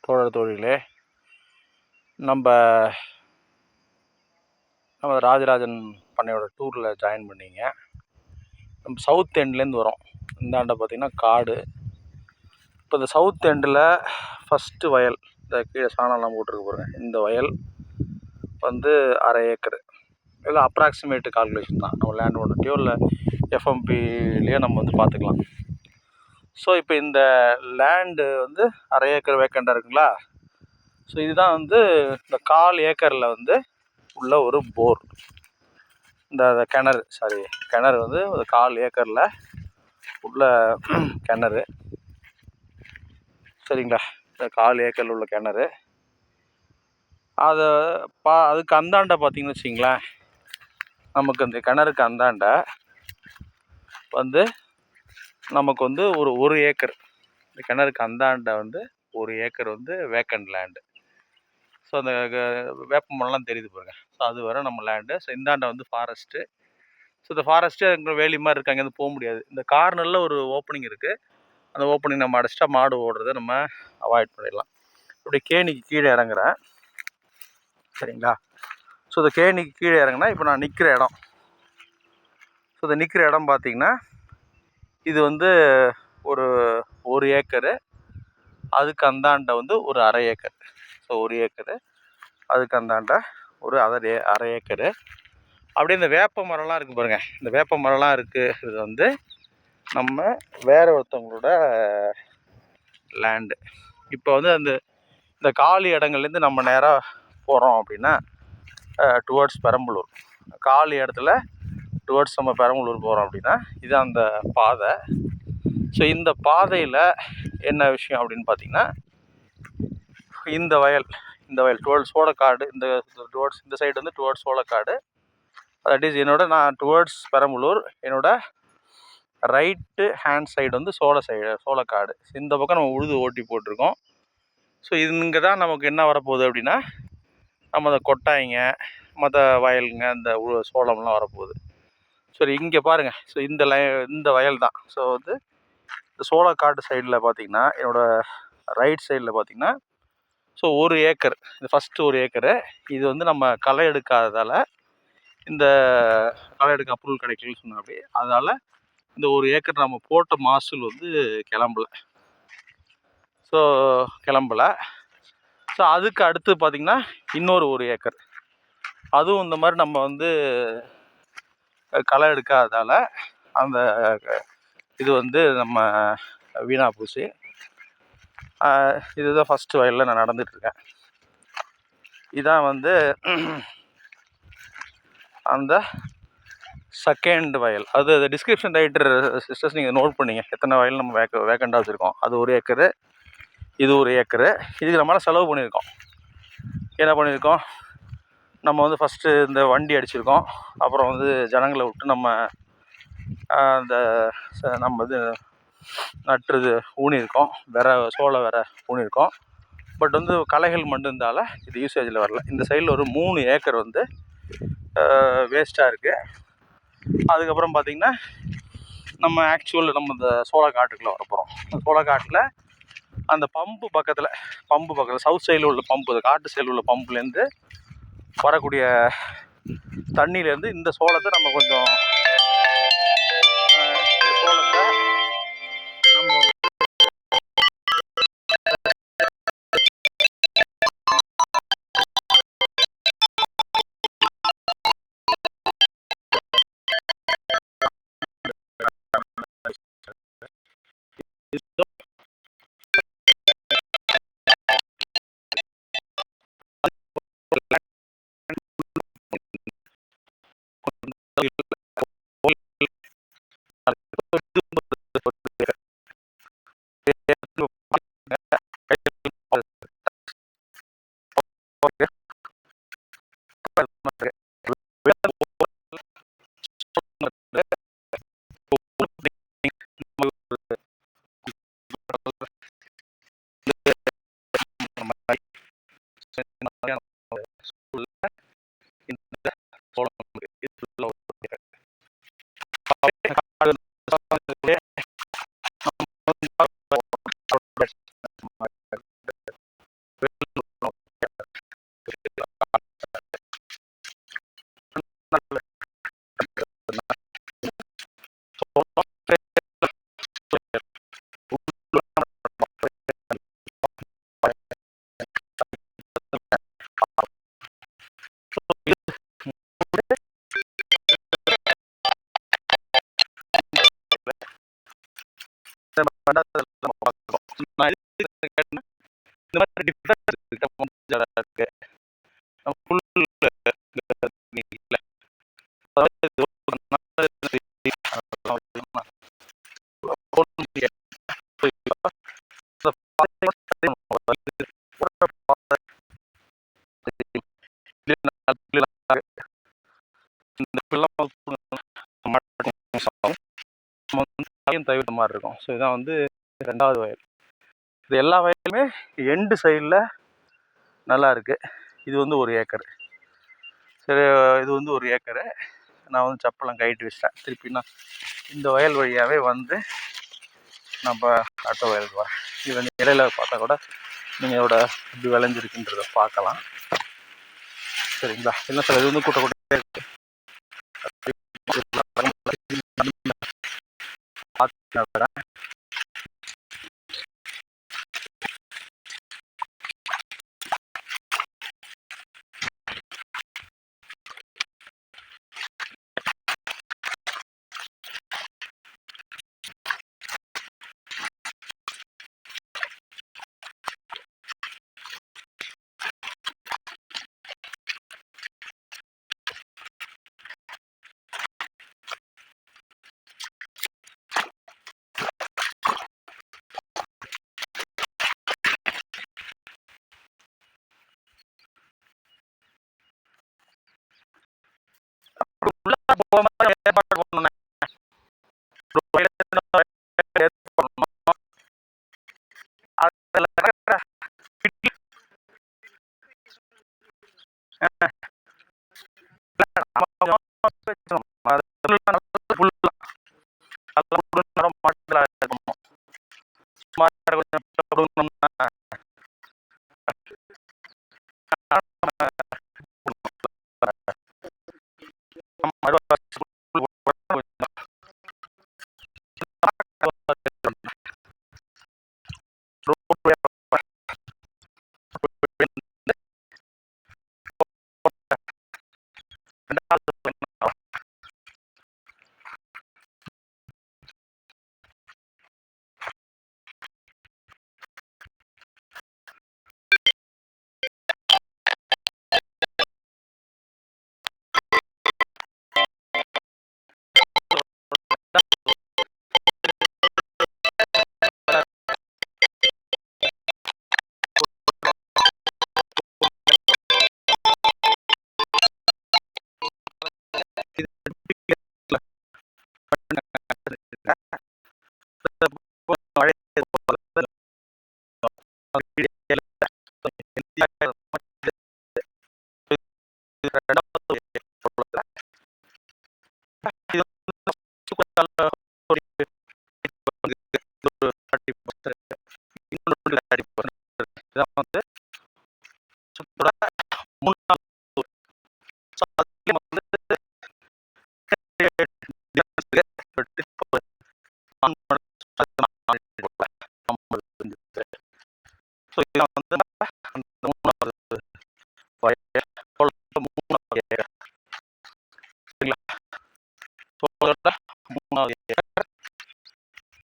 தோழர் தோழிகளே, நம்ம ராஜராஜன் பண்ணையோட டூரில் ஜாயின் பண்ணிங்க. நம்ம சவுத் எண்ட்லேருந்து வரோம். இந்தாண்ட பார்த்திங்கன்னா காடு. இப்போ இந்த சவுத் எண்டில் ஃபஸ்ட்டு வயல், இந்த கீழே சாணம்லாம் போட்டிருக்கு பாருங்கள், இந்த வயல் வந்து 1/2 ஏக்கர். இல்லை அப்ராக்சிமேட்டு கால்குலேஷன் தான், நம்ம லேண்ட் ஓனர்ட்டையோ இல்லை எஃப்எம்பிலேயோ நம்ம வந்து பார்த்துக்கலாம். ஸோ இப்போ இந்த லேண்டு வந்து 1/2 ஏக்கர் வேக்கண்டாக இருக்குங்களா. ஸோ இதுதான் வந்து இந்த 1/4 ஏக்கரில் வந்து உள்ள ஒரு போர். இந்த கிணறு வந்து ஒரு 1/4 ஏக்கரில் உள்ள கிணறு. சரிங்களா, இந்த 1/4 ஏக்கரில் உள்ள கிணறு. அதுக்கு அந்தாண்ட பார்த்தீங்கன்னு வச்சிங்களேன், நமக்கு அந்த கிணறுக்கு அந்தாண்ட வந்து நமக்கு வந்து ஒரு ஏக்கர், இந்த கிணறுக்கு அந்தாண்ட வந்து 1 ஏக்கர் வந்து வேக்கண்ட் லேண்டு. ஸோ அந்த வேப்ப மரம்லாம் தெரியுது பாருங்க. ஸோ அது வர நம்ம லேண்டு. ஸோ இந்தாண்ட வந்து ஃபாரஸ்ட்டு. ஸோ இந்த ஃபாரஸ்ட்டு அங்கே வேலி மாதிரி இருக்குது, அங்கேருந்து போக முடியாது. இந்த கார்னரில் ஒரு ஓப்பனிங் இருக்குது. அந்த ஓப்பனிங் நம்ம அடைச்சிட்டா மாடு ஓடுறத நம்ம அவாய்ட் பண்ணிடலாம். இப்படி கேணிக்கு கீழே இறங்குறேன். சரிங்களா. ஸோ இந்த கேணிக்கு கீழே இறங்குனா இப்போ நான் நிற்கிற இடம். ஸோ இந்த நிற்கிற இடம் பார்த்திங்கன்னா, இது வந்து ஒரு ஏக்கரு. அதுக்கு அந்தாண்ட வந்து ஒரு 1/2 ஏக்கர். ஸோ 1 ஏக்கரு, அதுக்கு அந்தாண்ட ஒரு 1/2 ஏக்கரு. அப்படியே இந்த வேப்ப மரம்லாம் இருக்குது பாருங்கள். இந்த வேப்ப மரம்லாம் இருக்குது. இது வந்து நம்ம வேற ஒருத்தவங்களோட லேண்டு. இப்போ வந்து இந்த காலி இடங்கள்லேருந்து நம்ம நேராக போகிறோம் அப்படின்னா டுவர்ட்ஸ் பெரம்பலூர். காலி இடத்துல டுவர்ட்ஸ் நம்ம பெரம்பலூர் போகிறோம் அப்படின்னா இதுதான் அந்த பாதை. ஸோ இந்த பாதையில் என்ன விஷயம் அப்படின்னு பார்த்தீங்கன்னா, இந்த வயல் டுவர்ட்ஸ் சோளக்காடு. இந்த சைடு வந்து டுவர்ட்ஸ் சோளக்காடு. தட் இஸ் நான் டுவர்ட்ஸ் பெரம்பலூர். என்னோட ரைட்டு ஹேண்ட் சைடு வந்து சோளக்காடு. இந்த பக்கம் நம்ம உழுது ஓட்டி போட்டிருக்கோம். ஸோ இங்கே தான் நமக்கு என்ன வரப்போகுது அப்படின்னா, நம்ம அந்த கொட்டாய்ங்க, மற்ற வயலுங்க, இந்த சோளம்லாம் வரப்போகுது. சரி, இங்கே பாருங்கள். ஸோ இந்த வயல் தான். ஸோ வந்து இந்த சோளக்காட்டு சைடில் பார்த்திங்கன்னா, என்னோடய ரைட் சைடில் பார்த்திங்கன்னா, ஸோ 1 ஏக்கர். இது ஃபஸ்ட்டு 1 ஏக்கரு. இது வந்து நம்ம களை எடுக்காததால், இந்த களை எடுக்க அப்ரூவல் கிடைக்கலன்னு சொன்னோம். அப்படி அதனால் இந்த 1 ஏக்கர் நம்ம போட்ட மாசூல் வந்து கிளம்பலை. ஸோ அதுக்கு அடுத்து பார்த்திங்கன்னா இன்னொரு 1 ஏக்கர். அதுவும் இந்த மாதிரி நம்ம வந்து களை எடுக்காததால் அந்த இது வந்து நம்ம வீணாக போச்சு. இதுதான் ஃபஸ்ட்டு வயலில் நான் நடந்துகிட்ருக்கேன். இதான் வந்து அந்த செகண்ட் வயல். அது டிஸ்கிரிப்ஷன் ரைட்டர் சிஸ்டர்ஸ் நீங்கள் நோட் பண்ணிங்க, எத்தனை வயல் நம்ம வேக்கண்டாக வச்சுருக்கோம். அது 1 ஏக்கரு, இது 1 ஏக்கரு. இதுக்கு நம்மளால் செலவு பண்ணியிருக்கோம். என்ன பண்ணியிருக்கோம், நம்ம வந்து ஃபஸ்ட்டு இந்த வண்டி அடிச்சிருக்கோம். அப்புறம் வந்து ஜனங்களை விட்டு நம்ம இது நட்டுறது ஊனியிருக்கோம். சோளம் ஊனியிருக்கோம். பட் வந்து களைகள் மட்டும் இது யூசேஜில் வரல. இந்த சைடில் ஒரு 3 ஏக்கர் வந்து வேஸ்ட்டாக இருக்குது. அதுக்கப்புறம் பார்த்திங்கன்னா, நம்ம இந்த சோளக்காட்டுக்குள்ளே வரப்போகிறோம். சோளக்காட்டில் அந்த பம்பு பக்கத்தில் சவுத் சைடில் உள்ள பம்பு, காட்டு சைடில் உள்ள பம்புலேருந்து வரக்கூடிய தண்ணியிலேருந்து இந்த சோளத்தை நம்ம கொஞ்சம் இந்த மாதிரி டிஃபரன்ஸ் இருக்கு. ஃபுல் தவிர்த்த மாதிரி இருக்கும். ஸோ இதான் வந்து 2வது வயல். இது எல்லா வயலுமே எண்டு சைடில் நல்லா இருக்குது. இது வந்து 1 ஏக்கர். சரி, இது வந்து 1 ஏக்கரு. நான் வந்து சப்பெல்லாம் கைட்டு வச்சிட்டேன். திருப்பி நான் இந்த வயல் வழியாகவே வந்து நம்ம அடுத்த வயலுக்கு வரேன். இது வந்து இடையில பார்த்தா கூட நீங்கள் இதோட இப்படி விளைஞ்சிருக்குன்றத பார்க்கலாம். சரிங்களா? இல்லை சார், இது வந்து கூட்ட கூட்ட இருக்கு. ஏற்பாடு பண்ணணும்.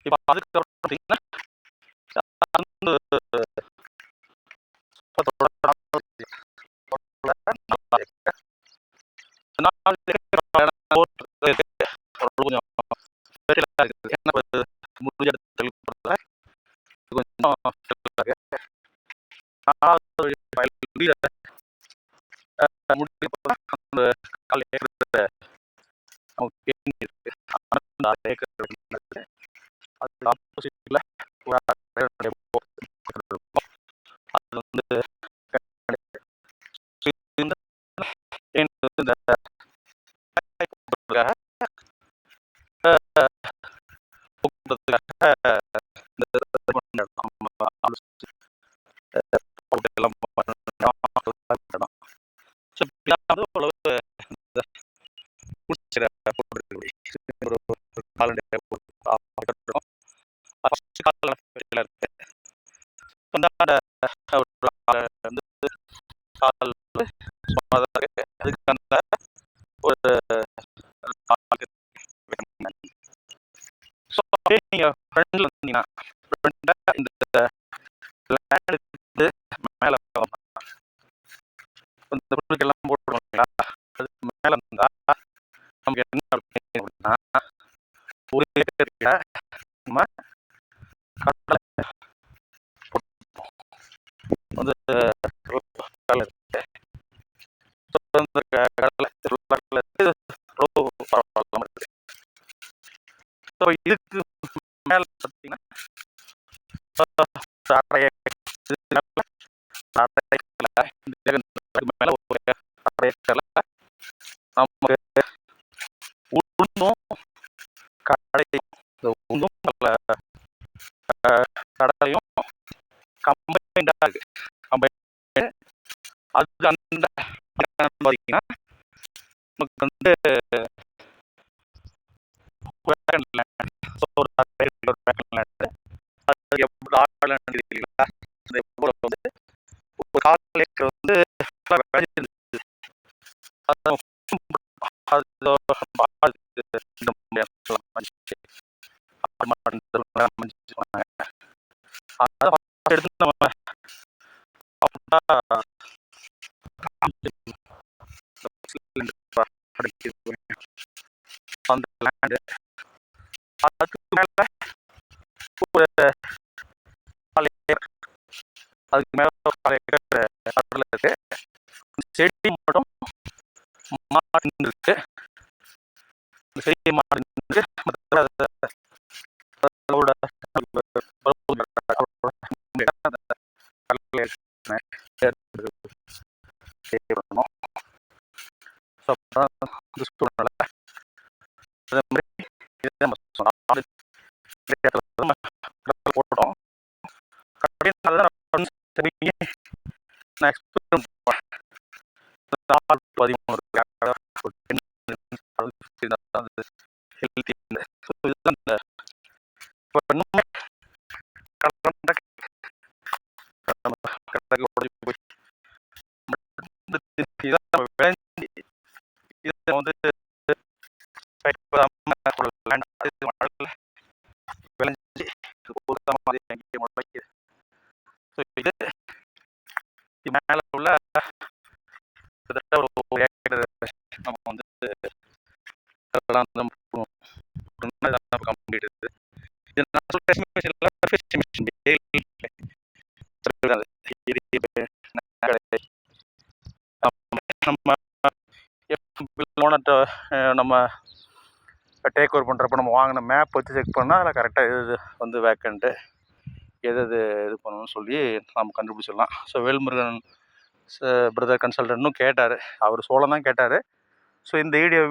இப்போ அதுக்கப்புறம் பார்த்தீங்கன்னா ஆப்போசிட்ல எல்லாம் இடம். ஸோ ஓரளவு குடிச்சிட ஒரு கால்நடை ஃபர்ஸ்ட் காலில் இருக்கு வந்து கால் அதுக்கு அந்த ஒரு ஸோ அப்படியே நீங்கள் ஃப்ரெண்டில் இருந்தீங்கன்னா இந்த லேண்டுக்கு மேலே இந்த புல்லுக்கெல்லாம் போட்டுருவோம் இல்லைங்களா, அதுக்கு மேலே இருந்தால் நமக்கு என்ன அப்படின்னா ஒரு ஏக்கருக்கு நம்ம கடலை வந்து கடலை பரவாயில்லாம இருக்குது. ஸோ இதுக்கு மேலே பார்த்தீங்கன்னா அரை ஏக்கர் மேலே ஒரு அரை ஏக்கர்ல நமக்கு உளுந்தும் கடையும் உளுந்தும் கடலையும் கம்பைண்டாக இருக்கு. அது அந்த பார்த்தீங்கன்னா நமக்கு வந்து ஒரு கால் ஏக்கர் வந்து எடுத்து நம்ம அந்த லேண்டு அதுக்கு மேல ஒரு 4 ஏக்கர் அதுக்கு மேல 4 ஏக்கர் கடலை இருக்கு. செடி மட்டும் மாடு இருக்கு. செடி மாடு போட்டோம். மேல உள்ள ஒரு ஏக்கர் நம்ம வந்து கம்ப்ளீட் நம்ம டேக் ஓவர் பண்ணுறப்ப நம்ம வாங்கின மேப் வச்சு செக் பண்ணால் அதில் கரெக்டாக எது வந்து வேக்கண்ட்டு எது இது பண்ணணும்னு சொல்லி நம்ம கண்டுபிடிச்சிடலாம். ஸோ வேல்முருகன் பிரதர் கன்சல்டன்ட்னும் கேட்டார், அவர் சோளம் தான் கேட்டார். ஸோ இந்த வீடியோ